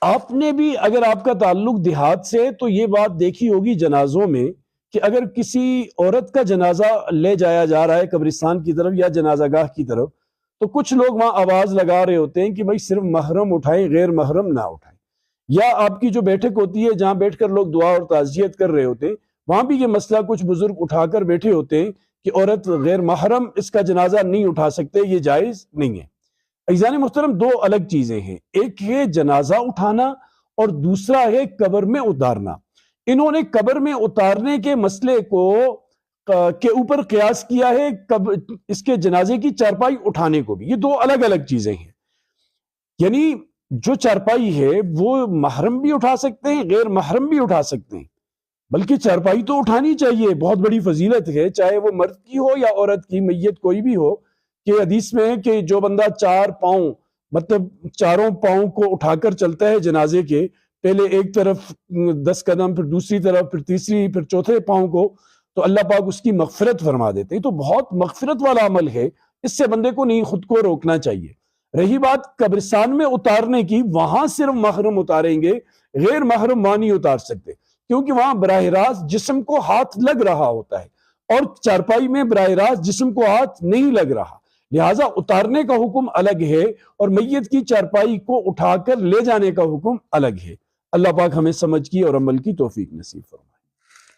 آپ نے بھی اگر آپ کا تعلق دیہات سے تو یہ بات دیکھی ہوگی جنازوں میں کہ اگر کسی عورت کا جنازہ لے جایا جا رہا ہے قبرستان کی طرف یا جنازہ گاہ کی طرف تو کچھ لوگ وہاں آواز لگا رہے ہوتے ہیں کہ بھائی صرف محرم اٹھائیں، غیر محرم نہ اٹھائیں. یا آپ کی جو بیٹھک ہوتی ہے جہاں بیٹھ کر لوگ دعا اور تعزیت کر رہے ہوتے ہیں وہاں بھی یہ مسئلہ کچھ بزرگ اٹھا کر بیٹھے ہوتے ہیں کہ عورت غیر محرم اس کا جنازہ نہیں اٹھا سکتے، یہ جائز نہیں ہے. عزیزان محترم، دو الگ چیزیں ہیں، ایک ہے جنازہ اٹھانا اور دوسرا ہے قبر میں اتارنا. انہوں نے قبر میں اتارنے کے مسئلے کو کے اوپر قیاس کیا ہے اس کے جنازے کی چارپائی اٹھانے کو بھی. یہ دو الگ الگ چیزیں ہیں. یعنی جو چارپائی ہے وہ محرم بھی اٹھا سکتے ہیں، غیر محرم بھی اٹھا سکتے ہیں، بلکہ چارپائی تو اٹھانی چاہیے، بہت بڑی فضیلت ہے، چاہے وہ مرد کی ہو یا عورت کی، میت کوئی بھی ہو. کہ حدیث میں ہے کہ جو بندہ 4 پاؤں مطلب چاروں پاؤں کو اٹھا کر چلتا ہے جنازے کے، پہلے ایک طرف 10 قدم، پھر دوسری طرف، پھر تیسری، پھر چوتھے پاؤں کو، تو اللہ پاک اس کی مغفرت فرما دیتے ہیں. تو بہت مغفرت والا عمل ہے، اس سے بندے کو نہیں خود کو روکنا چاہیے. رہی بات قبرستان میں اتارنے کی، وہاں صرف محرم اتاریں گے، غیر محرم وہاں نہیں اتار سکتے، کیونکہ وہاں براہ راست جسم کو ہاتھ لگ رہا ہوتا ہے اور چارپائی میں براہ راست جسم کو ہاتھ نہیں لگ رہا. لہٰذا اتارنے کا حکم الگ ہے اور میت کی چارپائی کو اٹھا کر لے جانے کا حکم الگ ہے. اللہ پاک ہمیں سمجھ کی اور عمل کی توفیق نصیب فرمائے.